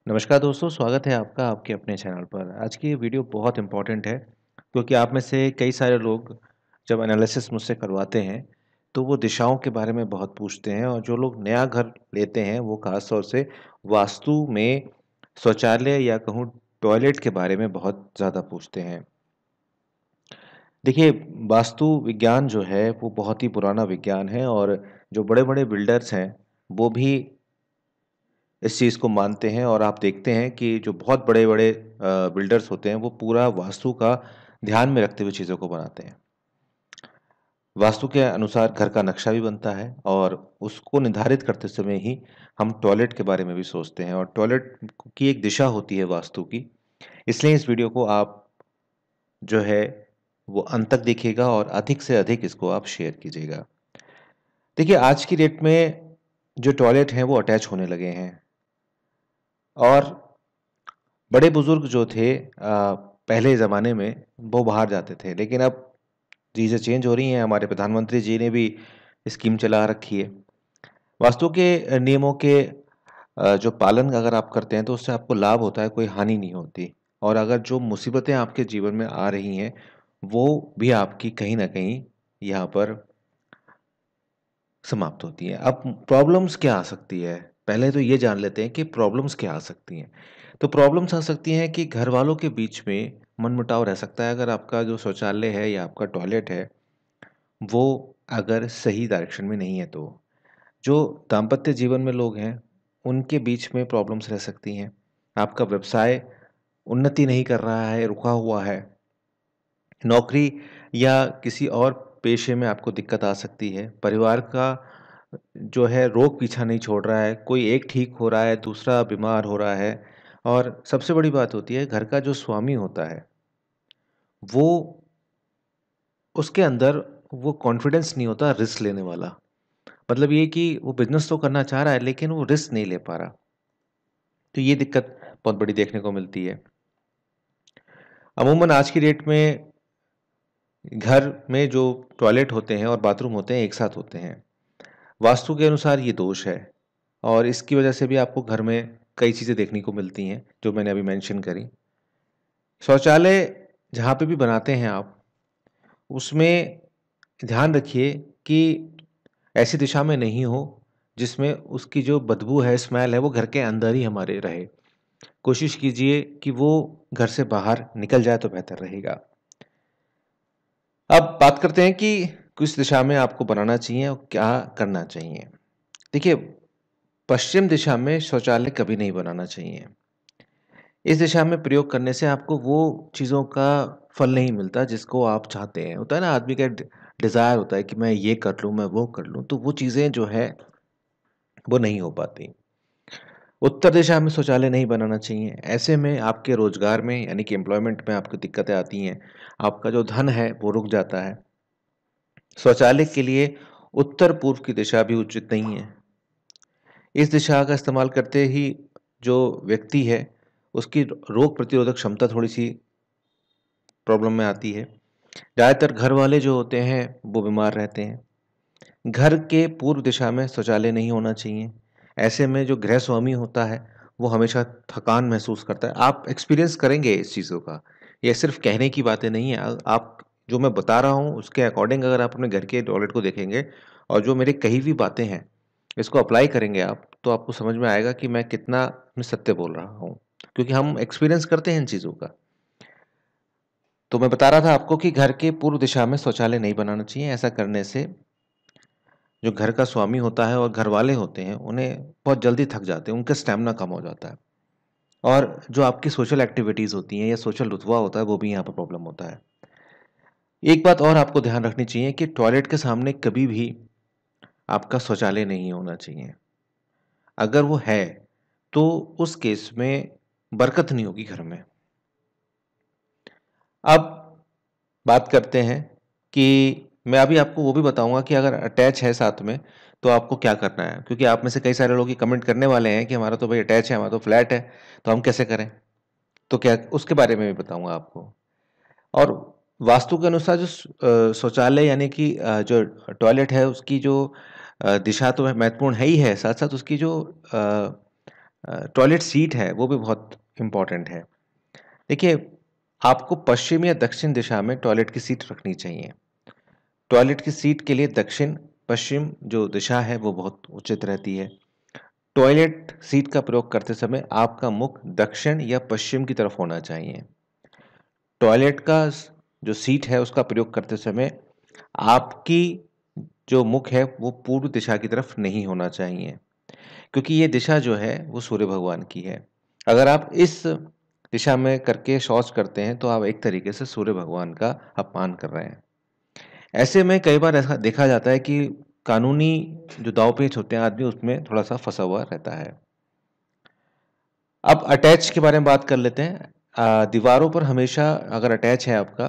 नमस्कार दोस्तों, स्वागत है आपका आपके अपने चैनल पर। आज की ये वीडियो बहुत इम्पोर्टेंट है क्योंकि आप में से कई सारे लोग जब एनालिसिस मुझसे करवाते हैं तो वो दिशाओं के बारे में बहुत पूछते हैं और जो लोग नया घर लेते हैं वो ख़ास तौर से वास्तु में शौचालय या कहूँ टॉयलेट के बारे में बहुत ज़्यादा पूछते हैं। देखिए, वास्तु विज्ञान जो है वो बहुत ही पुराना विज्ञान है और जो बड़े-बड़े बिल्डर्स हैं वो भी इस चीज़ को मानते हैं और आप देखते हैं कि जो बहुत बड़े-बड़े बिल्डर्स होते हैं, वो पूरा वास्तु का ध्यान में रखते हुए चीज़ों को बनाते हैं। वास्तु के अनुसार घर का नक्शा भी बनता है और उसको निर्धारित करते समय ही हम टॉयलेट के बारे में भी सोचते हैं और टॉयलेट की एक दिशा होती है वास्तु की। इसलिए इस वीडियो को आप जो है वो अंत तक देखिएगा और अधिक से अधिक इसको आप शेयर कीजिएगा। देखिए, आज की डेट में जो टॉयलेट हैं, वो अटैच होने लगे हैं और बड़े-बुज़ुर्ग जो थे पहले ज़माने में वो बाहर जाते थे, लेकिन अब चीज़ें चेंज हो रही हैं, हमारे प्रधानमंत्री जी ने भी स्कीम चला रखी है। वास्तु के नियमों के जो पालन अगर आप करते हैं, तो उससे आपको लाभ होता है, कोई हानि नहीं होती और अगर जो मुसीबतें आपके जीवन में आ रही हैं, वो भी आपकी कहीं न कहीं यहाँ पर समाप्त होती हैं। अब प्रॉब्लम्स क्या आ सकती है? पहले तो ये जान लेते हैं कि प्रॉब्लम्स क्या आ सकती हैं। तो प्रॉब्लम्स आ सकती हैं कि घरवालों के बीच में मनमुटाव रह सकता है अगर आपका जो शौचालय है या आपका टॉयलेट है, वो अगर सही डायरेक्शन में नहीं है तो। जो दाम्पत्य जीवन में लोग हैं, उनके बीच में प्रॉब्लम्स रह सकती हैं। आपका व्यवसाय उन्नति नहीं कर रहा है, रुका हुआ है। नौकरी या किसी और पेशे में आपको दिक्कत आ सकती है। परिवार का जो है रोग पीछा नहीं छोड़ रहा है, कोई एक ठीक हो रहा है, दूसरा बीमार हो रहा है और सबसे बड़ी बात होती है घर का जो स्वामी होता है, वो उसके अंदर वो कॉन्फिडेंस नहीं होता रिस्क लेने वाला। मतलब ये कि वो बिज़नेस तो करना चाह रहा है लेकिन वो रिस्क नहीं ले पा रहा। तो ये दिक्कत बहुत बड़ी देखने को मिलती है। अमूमन आज की डेट में घर में जो टॉयलेट होते हैं और बाथरूम होते हैं, एक साथ होते हैं। वास्तु के अनुसार ये दोष है और इसकी वजह से भी आपको घर में कई चीज़ें देखने को मिलती हैं, जो मैंने अभी मेंशन करी। शौचालय जहाँ पे भी बनाते हैं आप, उसमें ध्यान रखिए कि ऐसी दिशा में नहीं हो, जिसमें उसकी जो बदबू है, स्मेल है, वो घर के अंदर ही हमारे रहे। कोशिश कीजिए कि वो घर से बाहर निकल जाए तो बेहतर रहेगा। अब बात करते हैं कि किस दिशा में आपको बनाना चाहिए और क्या करना चाहिए। देखिए, पश्चिम दिशा में शौचालय कभी नहीं बनाना चाहिए। इस दिशा में प्रयोग करने से आपको वो चीज़ों का फल नहीं मिलता जिसको आप चाहते हैं। होता है ना आदमी का डिज़ायर होता है कि मैं ये कर लूँ, मैं वो कर लूँ, तो वो चीज़ें जो है वो नहीं हो पाती। उत्तर दिशा में शौचालय नहीं बनाना चाहिए। ऐसे में आपके रोज़गार में यानी कि एम्प्लॉयमेंट में आपको दिक्कतें आती हैं। आपका जो धन है वो रुक जाता है। शौचालय के लिए उत्तर-पूर्व की दिशा भी उचित नहीं है। इस दिशा का इस्तेमाल करते ही जो व्यक्ति है, उसकी रोग प्रतिरोधक क्षमता थोड़ी-सी प्रॉब्लम में आती है। ज़्यादातर घर वाले जो होते हैं, वो बीमार रहते हैं। घर के पूर्व दिशा में शौचालय नहीं होना चाहिए। ऐसे में जो गृहस्वामी होता है, वो हमेशा थकान महसूस करता है। आप एक्सपीरियंस करेंगे इस चीज़ों का। ये सिर्फ़ कहने की बातें नहीं हैं। आप जो मैं बता रहा हूँ, उसके अकॉर्डिंग अगर आप अपने घर के टॉयलेट को देखेंगे और जो मेरी कही हुई बातें हैं, इसको अप्लाई करेंगे आप, तो आपको समझ में आएगा कि मैं कितना मैं सत्य बोल रहा हूँ। क्योंकि हम एक्सपीरियंस करते हैं इन चीज़ों का। तो मैं बता रहा था आपको कि घर के पूर्व दिशा में शौचालय नहीं बनाना चाहिए। ऐसा करने से जो घर का स्वामी होता है और घरवाले होते हैं, उन्हें बहुत जल्दी थक जाते हैं, उनका स्टैमिना कम हो जाता है। और जो आपकी सोशल एक्टिविटीज़ होती हैं या सोशल रुतबा होता है, वो भी यहाँ पर प्रॉब्लम होता है। एक बात और आपको ध्यान रखनी चाहिए कि टॉयलेट के सामने कभी भी आपका शौचालय नहीं होना चाहिए। अगर वो है, तो उस केस में बरकत नहीं होगी घर में। अब बात करते हैं कि मैं अभी आपको वो भी बताऊँगा कि अगर अटैच है साथ में, तो आपको क्या करना है? क्योंकि आप में से कई सारे लोग ये कमेंट करने वाले हैं कि हमारा तो भई अटैच है, हमारा तो फ्लैट है, तो हम कैसे करें? तो क्या उसके बारे में भी बताऊँगा आपको। और वास्तु के अनुसार जो शौचालय यानी कि जो टॉयलेट है उसकी जो दिशा तो महत्वपूर्ण है ही है, साथ-साथ उसकी जो टॉयलेट सीट है वो भी बहुत इम्पॉर्टेंट है। देखिए, आपको पश्चिम या दक्षिण दिशा में टॉयलेट की सीट रखनी चाहिए। टॉयलेट की सीट के लिए दक्षिण-पश्चिम जो दिशा है वो बहुत उचित रहती है। टॉयलेट सीट का प्रयोग करते समय आपका मुख दक्षिण या पश्चिम की तरफ होना चाहिए। टॉयलेट का जो सीट है उसका प्रयोग करते समय आपकी जो मुख है वो पूर्व दिशा की तरफ नहीं होना चाहिए, क्योंकि ये दिशा जो है वो सूर्य भगवान की है। अगर आप इस दिशा में करके शौच करते हैं तो आप एक तरीके से सूर्य भगवान का अपमान कर रहे हैं। ऐसे में कई बार ऐसा देखा जाता है कि कानूनी जो दांव-पेच होते हैं आदमी उसमें थोड़ा-सा फँसा हुआ रहता है। अब अटैच के बारे में बात कर लेते हैं। दीवारों पर हमेशा अगर अटैच है आपका,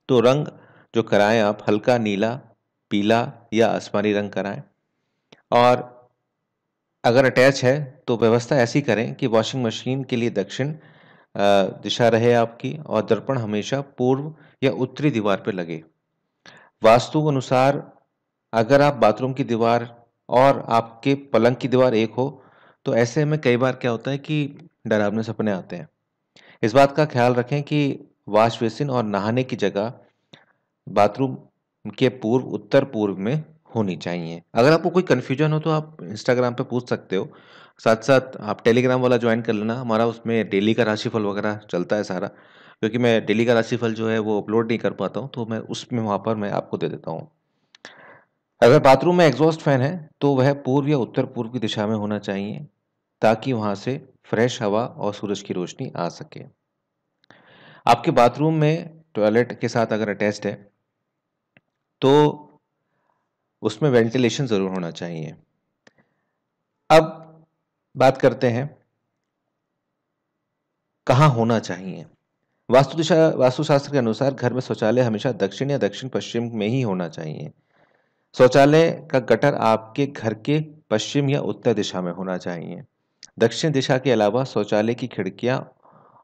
तो रंग जो कराएँ आप हल्का नीला, पीला या आसमानी रंग कराएँ। और अगर अटैच है तो व्यवस्था ऐसी करें कि वॉशिंग मशीन के लिए दक्षिण दिशा रहे आपकी और दर्पण हमेशा पूर्व या उत्तरी दीवार पे लगे। वास्तु के अनुसार अगर आप बाथरूम की दीवार और आपके पलंग की दीवार एक हो, तो ऐसे में कई बार क्या होता है कि डरावने सपने आते हैं। इस बात का ख्याल रखें कि वॉश बेसिन और नहाने की जगह बाथरूम के पूर्व उत्तर-पूर्व में होनी चाहिए। अगर आपको कोई कन्फ्यूजन हो तो आप इंस्टाग्राम पे पूछ सकते हो। साथ-साथ आप टेलीग्राम वाला जॉइन कर लेना, हमारा उसमें डेली का राशिफल वगैरह चलता है सारा। क्योंकि मैं डेली का राशिफल जो है वो अपलोड नहीं कर पाता हूँ, तो मैं उसमें वहाँ पर मैं आपको दे देता हूँ। अगर बाथरूम में एग्जॉस्ट फैन है, तो वह पूर्व या उत्तर-पूर्व की दिशा में होना चाहिए, ताकि वहाँ से फ्रेश हवा और सूरज की रोशनी आ सके। आपके बाथरूम में टॉयलेट के साथ अगर अटैच्ड है, तो उसमें वेंटिलेशन ज़रूर होना चाहिए। अब बात करते हैं, कहाँ होना चाहिए? वास्तुशास्त्र के अनुसार घर में शौचालय हमेशा दक्षिण या दक्षिण-पश्चिम में ही होना चाहिए। शौचालय का गटर आपके घर के पश्चिम या उत्तर दिशा में होना चाहिए। दक्षिण दिशा के अलावा शौचालय की खिड़कियाँ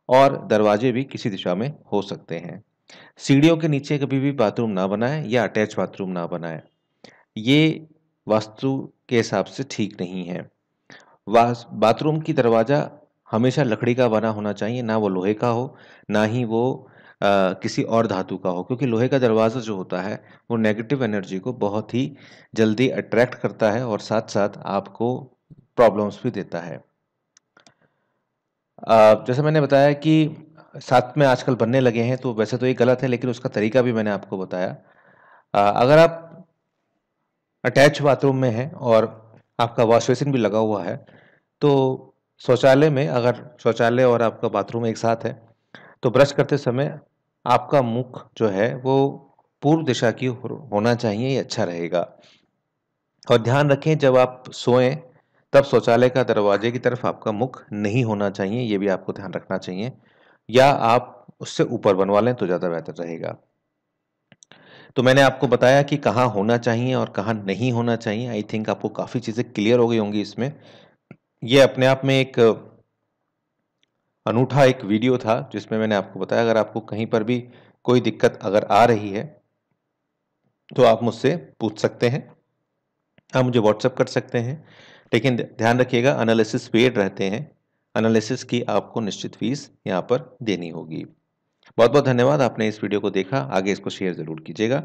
और दरवाजे भी किसी दिशा में हो सकते हैं। सीढ़ियों के नीचे कभी भी बाथरूम ना बनाएँ या अटैच बाथरूम ना बनाएँ। ये वास्तु के हिसाब से ठीक नहीं है। बाथरूम की दरवाज़ा हमेशा लकड़ी का बना होना चाहिए, ना वो लोहे का हो, ना ही वो किसी और धातु का हो, क्योंकि लोहे का दरवाज़ा जो होता है, वो नेगेटिव एनर्जी को बहुत ही जल्दी अट्रैक्ट करता है और साथ-साथ आपको प्रॉब्लम्स भी देता है। जैसे मैंने बताया कि साथ में आजकल बनने लगे हैं, तो वैसे तो ये गलत है, लेकिन उसका तरीका भी मैंने आपको बताया। अगर आप अटैच बाथरूम में हैं और आपका वॉश बेसिन भी लगा हुआ है, तो शौचालय में अगर शौचालय और आपका बाथरूम एक साथ है, तो ब्रश करते समय आपका मुख जो है वो पूर्व दिशा की होना चाहिए, ये अच्छा रहेगा। और ध्यान रखें जब आप सोएं, तब शौचालय का दरवाजे की तरफ आपका मुख नहीं होना चाहिए, ये भी आपको ध्यान रखना चाहिए। या आप उससे ऊपर बनवा लें तो ज़्यादा बेहतर रहेगा। तो मैंने आपको बताया कि कहाँ होना चाहिए और कहाँ नहीं होना चाहिए। आई थिंक आपको काफ़ी चीज़ें क्लियर हो गई होंगी इसमें। ये अपने आप में एक अनूठा एक वीडियो था जिसमें मैंने आपको बताया, अगर आपको कहीं पर भी कोई दिक्कत अगर आ रही है, तो आप मुझसे पूछ सकते हैं। आप मुझे व्हाट्सएप कर सकते हैं। लेकिन ध्यान रखिएगा, एनालिसिस पेड रहते हैं। एनालिसिस की आपको निश्चित फ़ीस यहाँ पर देनी होगी। बहुत-बहुत धन्यवाद, आपने इस वीडियो को देखा। आगे इसको शेयर ज़रूर कीजिएगा।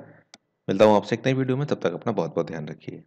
मिलता हूँ आपसे एक नई वीडियो में, तब तक अपना बहुत-बहुत ध्यान रखिए।